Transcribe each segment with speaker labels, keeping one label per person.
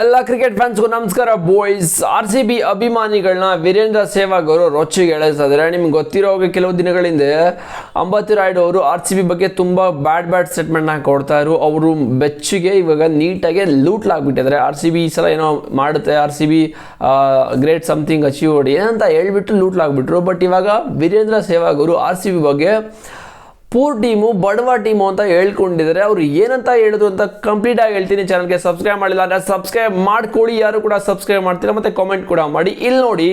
Speaker 1: ಎಲ್ಲ ಕ್ರಿಕೆಟ್ ಫ್ಯಾನ್ಸ್ಗೂ ನಮಸ್ಕಾರ boys. RCB ಅಭಿಮಾನಿಗಳನ್ನ Veerendra Sehwag ಅವರು ರೊಚ್ಚಿಗೆ ಎಳೆಸ್ತಾ ಇದ್ದಾರೆ. ನಿಮ್ಗೆ ಗೊತ್ತಿರೋ ಕೆಲವು ದಿನಗಳಿಂದ ಅಂಬಾತಿ ರಾಯುಡು ಅವರು RCB ಬಗ್ಗೆ ತುಂಬ ಬ್ಯಾಡ್ ಸ್ಟೇಟ್ಮೆಂಟ್ನ ಕೊಡ್ತಾ ಇದ್ರು. ಅವರು ಬೆಚ್ಚಿಗೆ ಇವಾಗ ನೀಟಾಗಿ ಲೂಟ್ಲಾಗ್ಬಿಟ್ಟಿದ್ದಾರೆ. RCB ಈ ಸಲ ಏನೋ ಮಾಡುತ್ತೆ, RCB ಗ್ರೇಟ್ ಸಮಥಿಂಗ್ ಅಚೀವ್ಡ್ ಏನಂತ ಹೇಳ್ಬಿಟ್ಟು ಲೂಟ್ಲಾಗ್ಬಿಟ್ರು. ಬಟ್ ಇವಾಗ ವೀರೇಂದ್ರ ಸೆಹ್ವಾಗ್ ಅವರು RCB ಬಗ್ಗೆ ಪೂರ್ ಟೀಮು ಬಡವ ಟೀಮು ಅಂತ ಹೇಳ್ಕೊಂಡಿದ್ದಾರೆ. ಅವರು ಏನಂತ ಹೇಳಿದ್ರು ಅಂತ ಕಂಪ್ಲೀಟ್ ಆಗಿ ಹೇಳ್ತೀನಿ. ಚಾನಲ್ಗೆ ಸಬ್ಸ್ಕ್ರೈಬ್ ಮಾಡಿಲ್ಲ ಅಂದರೆ ಸಬ್ಸ್ಕ್ರೈಬ್ ಮಾಡ್ಕೊಳ್ಳಿ. ಯಾರು ಕೂಡ ಸಬ್ಸ್ಕ್ರೈಬ್ ಮಾಡ್ತೀರಾ ಮತ್ತು ಕಾಮೆಂಟ್ ಕೂಡ ಮಾಡಿ. ಇಲ್ಲಿ ನೋಡಿ,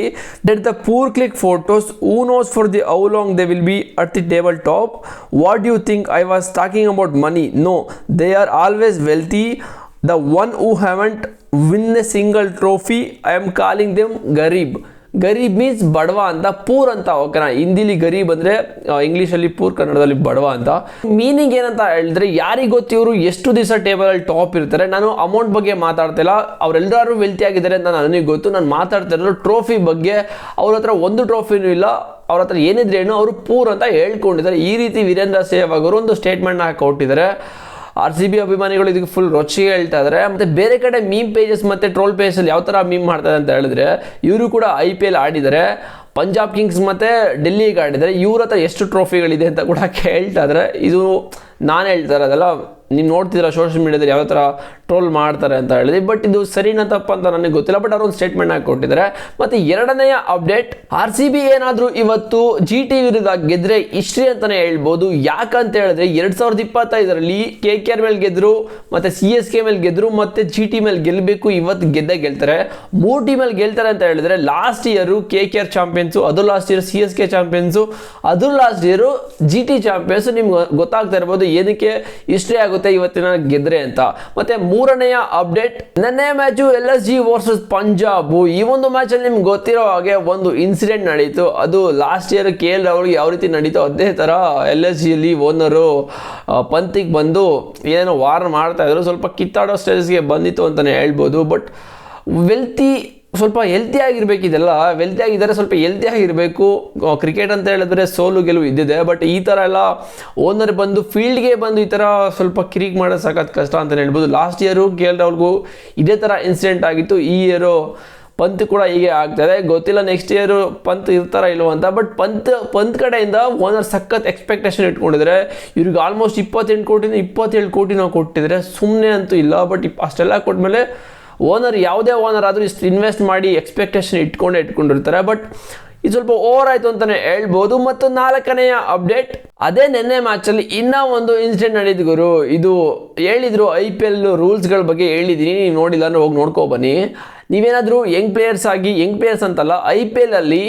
Speaker 1: debt the poor click photos who knows for the how long they will be at the table top. What you think I was talking about money? No, they are always wealthy. The one who haven't win a single trophy, I am calling them Garib. Garib means ಬಡವ ಅಂತ, poor ಅಂತ. ಓಕೆನಾ, ಹಿಂದಿಲಿ ಗರೀಬ್ ಅಂದರೆ ಇಂಗ್ಲೀಷಲ್ಲಿ poor, ಕನ್ನಡದಲ್ಲಿ ಬಡವ ಅಂತ. Meaning ಏನಂತ ಹೇಳಿದ್ರೆ, ಯಾರಿಗೆ ಗೊತ್ತು ಇವರು ಎಷ್ಟು ದಿವಸ ಟೇಬಲಲ್ಲಿ ಟಾಪ್ ಇರ್ತಾರೆ. ನಾನು ಅಮೌಂಟ್ ಬಗ್ಗೆ ಮಾತಾಡ್ತಿಲ್ಲ, ಅವರೆಲ್ಲರೂ ವೆಲ್ತಿ ಆಗಿದ್ದಾರೆ ಅಂತ ನನಗೆ ಗೊತ್ತು. ನಾನು ಮಾತಾಡ್ತಾ ಇರೋದು ಟ್ರೋಫಿ ಬಗ್ಗೆ. ಅವ್ರ ಹತ್ರ ಒಂದು ಟ್ರೋಫಿನೂ ಇಲ್ಲ, ಅವ್ರ ಹತ್ರ ಏನಿದ್ರೇನು ಅವರು ಪೂರ್ ಅಂತ ಹೇಳ್ಕೊಂಡಿದ್ದಾರೆ. ಈ ರೀತಿ ವೀರೇಂದ್ರ ಸೆಹ್ವಾಗ್ ಅವರು ಒಂದು ಸ್ಟೇಟ್ಮೆಂಟ್ನ ಕೊಟ್ಟಿದ್ದಾರೆ. RCB ಅಭಿಮಾನಿಗಳು ಇದಕ್ಕೆ ಫುಲ್ ರೊಚ್ಚಿಗೆ ಹೇಳ್ತಾ ಇದ್ದಾರೆ. ಮತ್ತು ಬೇರೆ ಕಡೆ ಮೀಮ್ ಪೇಜಸ್ ಮತ್ತು ಟ್ರೋಲ್ ಪೇಜಲ್ಲಿ ಯಾವ ಥರ ಮೀಮ್ ಮಾಡ್ತಾರೆ ಅಂತ ಹೇಳಿದ್ರೆ, ಇವರು ಕೂಡ IPL ಆಡಿದ್ದಾರೆ, ಪಂಜಾಬ್ ಕಿಂಗ್ಸ್ ಮತ್ತು ಡೆಲ್ಲಿಗೆ ಆಡಿದ್ದಾರೆ. ಇವ್ರ ಹತ್ರ ಎಷ್ಟು ಟ್ರೋಫಿಗಳಿದೆ ಅಂತ ಕೂಡ ಕೇಳ್ತಾ ಇದ್ದಾರೆ. ಇದು ನಾನು ಹೇಳ್ತಾ ಇರೋದಲ್ಲ, ನೀವು ನೋಡ್ತಿದ್ದೀರ ಸೋಷಿಯಲ್ ಮೀಡಿಯಾದಲ್ಲಿ ಯಾವ ಥರ ಟ್ರೋಲ್ ಮಾಡ್ತಾರೆ ಅಂತ ಹೇಳಿದ್ವಿ. ಬಟ್ ಇದು ಸರಿನಾ ತಪ್ಪ ಅಂತ ನನಗೆ ಗೊತ್ತಿಲ್ಲ. ಬಟ್ ಅವರು ಒಂದು ಸ್ಟೇಟ್ಮೆಂಟ್ ಆಗಿ ಕೊಟ್ಟಿದ್ದಾರೆ. ಮತ್ತು ಎರಡನೆಯ ಅಪ್ಡೇಟ್, RCB ಏನಾದರೂ ಇವತ್ತು GT ವಿರುದ್ಧ ಗೆದ್ರೆ ಹಿಸ್ಟ್ರಿ ಅಂತಲೇ ಹೇಳ್ಬೋದು. ಯಾಕಂತ ಹೇಳಿದ್ರೆ 2025ರಲ್ಲಿ KKR ಮೇಲೆ ಗೆದ್ರು, ಮತ್ತು CSK ಮೇಲೆ ಗೆದ್ರು, ಮತ್ತು GT ಮೇಲೆ ಗೆಲ್ಲಬೇಕು. ಇವತ್ತು ಗೆಲ್ತಾರೆ. 3 ಟೀಮಲ್ಲಿ ಗೆಲ್ತಾರೆ ಅಂತ ಹೇಳಿದ್ರೆ, ಲಾಸ್ಟ್ ಇಯರು KKR ಚಾಂಪಿಯನ್ಸು, ಅದು ಲಾಸ್ಟ್ ಇಯರ್ CSK ಚಾಂಪಿಯನ್ಸು, ಅದು ಲಾಸ್ಟ್ ಇಯರು GT ಚಾಂಪಿಯನ್ಸ್. ನಿಮ್ಗೆ ಗೊತ್ತಾಗ್ತಾ ಇರ್ಬೋದು ಏನಕ್ಕೆ ಹಿಸ್ಟ್ರಿ ಆಗುತ್ತೆ ಇವತ್ತಿನ ಗೆದ್ರೆ ಅಂತ. ಮತ್ತೆ ಮೂರನೆಯ ಅಪ್ಡೇಟ್, ನೆನ್ನೆ ಮ್ಯಾಚು LSG ವರ್ಸಸ್ ಪಂಜಾಬ್. ಈ ಒಂದು ಮ್ಯಾಚ್ ಅಲ್ಲಿ ನಿಮ್ಗೆ ಗೊತ್ತಿರೋ ಹಾಗೆ ಒಂದು ಇನ್ಸಿಡೆಂಟ್ ನಡೀತು. ಅದು ಲಾಸ್ಟ್ ಇಯರ್ KL ರಾಹುಲ್ ಯಾವ ರೀತಿ ನಡೀತು ಅದೇ ತರ LSG ಅಲ್ಲಿ ಓನರು ಪಂತಿಗೆ ಬಂದು ಏನೋ ವಾರ್ನ್ ಮಾಡ್ತಾ ಇದ್ರು. ಸ್ವಲ್ಪ ಕಿತ್ತಾಡೋ ಸ್ಟೇಜ್ಗೆ ಬಂದಿತ್ತು ಅಂತಾನೆ ಹೇಳ್ಬೋದು. ಬಟ್ ಸ್ವಲ್ಪ ಹೆಲ್ತಿ ಆಗಿರ್ಬೇಕು. ಇದೆಲ್ಲ ವೆಲ್ತಿ ಆಗಿದ್ದಾರೆ, ಸ್ವಲ್ಪ ಹೆಲ್ತಿ ಆಗಿರಬೇಕು. ಕ್ರಿಕೆಟ್ ಅಂತ ಹೇಳಿದ್ರೆ ಸೋಲು ಗೆಲುವು ಇದ್ದಿದೆ. ಬಟ್ ಈ ಥರ ಎಲ್ಲ ಓನರ್ ಬಂದು ಫೀಲ್ಡ್ಗೆ ಬಂದು ಈ ಥರ ಸ್ವಲ್ಪ ಕಿರಿಕ್ ಮಾಡೋದು ಸಾಕತ್ತು ಕಷ್ಟ ಅಂತಲೇ ಹೇಳ್ಬೋದು. ಲಾಸ್ಟ್ ಇಯರು KL ರಾಹುಲ್ಗೂ ಇದೇ ಥರ ಇನ್ಸಿಡೆಂಟ್ ಆಗಿತ್ತು. ಈ ಇಯರು ಪಂತ್ ಕೂಡ ಹೀಗೆ ಆಗ್ತಾಯಿದೆ. ಗೊತ್ತಿಲ್ಲ ನೆಕ್ಸ್ಟ್ ಇಯರು ಪಂತ್ ಇರ್ತಾರ ಇಲ್ವೋ ಅಂತ. ಬಟ್ ಪಂತ್ ಕಡೆಯಿಂದ ಓನರ್ ಸಖತ್ ಎಕ್ಸ್ಪೆಕ್ಟೇಷನ್ ಇಟ್ಕೊಂಡಿದ್ದಾರೆ. ಇವ್ರಿಗೆ ಆಲ್ಮೋಸ್ಟ್ 28 ಕೋಟಿನ 27 ಕೋಟಿನ ಕೊಟ್ಟಿದ್ದಾರೆ. ಸುಮ್ಮನೆ ಅಂತೂ ಇಲ್ಲ. ಬಟ್ ಅಷ್ಟೆಲ್ಲ ಕೊಟ್ಮೇಲೆ ಓನರ್, ಯಾವುದೇ ಓನರ್ ಆದರೂ ಇಷ್ಟು ಇನ್ವೆಸ್ಟ್ ಮಾಡಿ ಎಕ್ಸ್ಪೆಕ್ಟೇಷನ್ ಇಟ್ಕೊಂಡಿರ್ತಾರೆ. ಬಟ್ ಇದು ಸ್ವಲ್ಪ ಓವರ್ ಆಯಿತು ಅಂತಲೇ ಹೇಳ್ಬೋದು. ಮತ್ತು ನಾಲ್ಕನೆಯ ಅಪ್ಡೇಟ್, ಅದೇ ನೆನ್ನೆ ಮ್ಯಾಚಲ್ಲಿ ಇನ್ನೂ ಒಂದು ಇನ್ಸಿಡೆಂಟ್ ನಡೆದಿದ್ದು ಗುರು. ಇದು ಹೇಳಿದರು IPL ರೂಲ್ಸ್ಗಳ ಬಗ್ಗೆ ಹೇಳಿದ್ದೀನಿ, ನೀವು ನೋಡಿಲ್ಲ ಅಂದರೆ ಹೋಗಿ ನೋಡ್ಕೊಬನ್ನಿ. ನೀವೇನಾದರೂ ಯಂಗ್ ಪ್ಲೇಯರ್ಸ್ ಅಂತಲ್ಲ, IPL ಅಲ್ಲಿ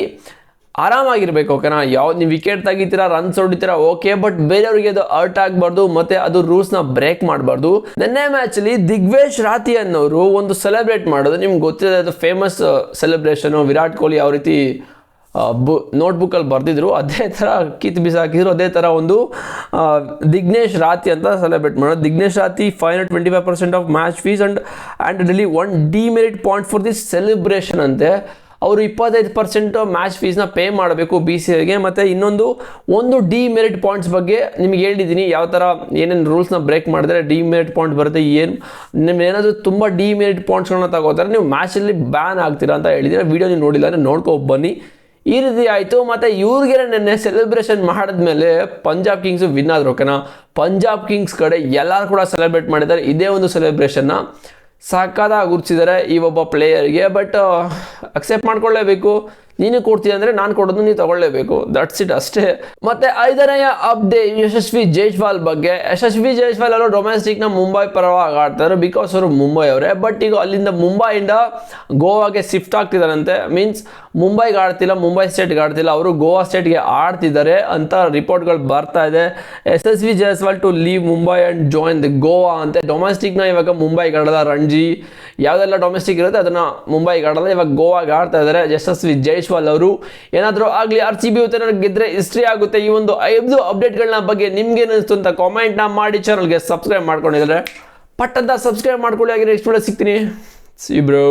Speaker 1: ಆರಾಮಾಗಿರ್ಬೇಕು. ಓಕೆನಾ, ನೀವು ವಿಕೆಟ್ ತೆಗಿತೀರಾ, ರನ್ಸ್ ಹೊಡಿತೀರಾ, ಓಕೆ. ಬಟ್ ಬೇರೆಯವ್ರಿಗೆ ಅದು ಹರ್ಟ್ ಆಗಬಾರ್ದು, ಮತ್ತು ಅದು ರೂಲ್ಸ್ನ ಬ್ರೇಕ್ ಮಾಡಬಾರ್ದು. ನೆನ್ನೆ ಮ್ಯಾಚಲ್ಲಿ ದಿಗ್ವೇಶ್ ರಾಥಿ ಅನ್ನೋರು ಒಂದು ಸೆಲೆಬ್ರೇಟ್ ಮಾಡೋದು ನಿಮ್ಗೆ ಗೊತ್ತಿದೆ. ಅದು ಫೇಮಸ್ ಸೆಲೆಬ್ರೇಷನು. ವಿರಾಟ್ ಕೊಹ್ಲಿ ಯಾವ ರೀತಿ ನೋಟ್ಬುಕ್ಕಲ್ಲಿ ಬರೆದಿದ್ರು ಅದೇ ಥರ ಕಿತ್ತು ಬಿಸಾಕಿದ್ರು. ಅದೇ ಥರ ಒಂದು ದಿಗ್ನೇಶ್ ರಾಥಿ ಅಂತ ಸೆಲೆಬ್ರೇಟ್ ಮಾಡೋದು. Dignesh ರಾಥಿ 525% of match fees and daily 1 demerit point for this celebration ಅಂತೆ. ಅವರು 25% ಮ್ಯಾಚ್ ಫೀಸ್ನ ಪೇ ಮಾಡಬೇಕು BCCIಗೆ. ಮತ್ತು ಒಂದು ಡಿಮೆರಿಟ್ ಪಾಯಿಂಟ್ಸ್ ಬಗ್ಗೆ ನಿಮ್ಗೆ ಹೇಳಿದ್ದೀನಿ, ಯಾವ ಥರ ಏನೇನು ರೂಲ್ಸ್ನ ಬ್ರೇಕ್ ಮಾಡಿದ್ರೆ ಡಿಮೆರಿಟ್ ಪಾಯಿಂಟ್ ಬರುತ್ತೆ. ನಿಮ್ಗೇನಾದರೂ ತುಂಬ ಡಿಮೆರಿಟ್ ಪಾಯಿಂಟ್ಸ್ಗಳನ್ನ ತಗೋತಾರೆ, ನೀವು ಮ್ಯಾಚಲ್ಲಿ ಬ್ಯಾನ್ ಆಗ್ತೀರಾ ಅಂತ ಹೇಳಿದ್ದೀನಿ. ವೀಡಿಯೋ ನೀವು ನೋಡಿಲ್ಲ ಅಂದರೆ ನೋಡ್ಕೊ ಬನ್ನಿ. ಈ ರೀತಿ ಆಯಿತು. ಮತ್ತು ಇವ್ರಿಗೆ ನೆನ್ನೆ ಸೆಲೆಬ್ರೇಷನ್ ಮಾಡಿದ್ಮೇಲೆ ಪಂಜಾಬ್ ಕಿಂಗ್ಸು ವಿನ್ ಆದ್ರು. ಓಕೆನಾ, ಪಂಜಾಬ್ ಕಿಂಗ್ಸ್ ಕಡೆ ಎಲ್ಲರೂ ಕೂಡ ಸೆಲೆಬ್ರೇಟ್ ಮಾಡಿದ್ದಾರೆ. ಇದೇ ಒಂದು ಸೆಲೆಬ್ರೇಷನ್ನ ಸಕ್ಕತ್ತಾಗಿ ಗುರ್ಸಿದ್ದಾರೆ ಈ ಒಬ್ಬ ಪ್ಲೇಯರ್ಗೆ. But accept ಮಾಡ್ಕೊಳ್ಳೇಬೇಕು. ನೀನು ಕೊಡ್ತೀಯ ಅಂದರೆ ನಾನು ಕೊಡೋದು ನೀವು ತಗೊಳ್ಳೇಬೇಕು. ದಟ್ಸ್ ಇಟ್, ಅಷ್ಟೇ. ಮತ್ತು ಐದನೆಯ ಅಪ್ಡೇಟ್ ಯಶಸ್ವಿ ಜೈಸ್ವಾಲ್ ಬಗ್ಗೆ. ಯಶಸ್ವಿ ಜೈಸ್ವಾಲ್ ಅವರು ಡೊಮೆಸ್ಟಿಕ್ನ ಮುಂಬೈ ಪರವಾಗಿ ಆಡ್ತಾರೆ, ಬಿಕಾಸ್ ಅವರು ಮುಂಬೈ ಅವರೇ. ಬಟ್ ಈಗ ಅಲ್ಲಿಂದ ಮುಂಬೈಯಿಂದ ಗೋವಾಗೆ ಶಿಫ್ಟ್ ಆಗ್ತಿದ್ದಾರಂತೆ. ಮೀನ್ಸ್ ಮುಂಬೈಗೆ ಆಡ್ತಿಲ್ಲ, ಮುಂಬೈ ಸ್ಟೇಟ್ಗೆ ಆಡ್ತಿಲ್ಲ, ಅವರು ಗೋವಾ ಸ್ಟೇಟ್ಗೆ ಆಡ್ತಿದ್ದಾರೆ ಅಂತ ರಿಪೋರ್ಟ್ಗಳು ಬರ್ತಾ ಇದೆ. Yashasvi Jaiswal to leave Mumbai and join the Goa ಅಂತೆ. ಡೊಮೆಸ್ಟಿಕ್ನ ಇವಾಗ ಮುಂಬೈಗೆ ಆಡಲ್ಲ, ರಣಜಿ ಯಾವುದೆಲ್ಲ ಡೊಮೆಸ್ಟಿಕ್ ಇರುತ್ತೆ ಅದನ್ನು ಮುಂಬೈಗೆ ಆಡಲ್ಲ, ಇವಾಗ ಗೋವಾಗೆ ಆಡ್ತಾ ಇದ್ದಾರೆ ಯಶಸ್ವಿ ಜೈಸ್ವಾಲ್ ಅವರು. ಏನಾದರೂ ಆಗಲಿ RCB ಗೆದ್ರೆ ಹಿಸ್ಟ್ರಿ ಆಗುತ್ತೆ. ಈ ಒಂದು 5 ಅಪ್ಡೇಟ್ಗಳನ್ನ ಬಗ್ಗೆ ನಿಮ್ಗೆ ಅನಿಸ್ತು ಅಂತ ಕಾಮೆಂಟ್ನ ಮಾಡಿ. ಚಾನಲ್ಗೆ ಸಬ್ಸ್ಕ್ರೈಬ್ ಮಾಡ್ಕೊಂಡಿದ್ದಾರೆ, ಪಟ್ಟಂತ ಸಬ್ಸ್ಕ್ರೈಬ್ ಮಾಡ್ಕೊಳ್ಳಿ. ಹಾಗೆ ನೆಕ್ಸ್ಟ್ ವಿಡಿಯೋ ಸಿಗ್ತೀನಿ. C bro.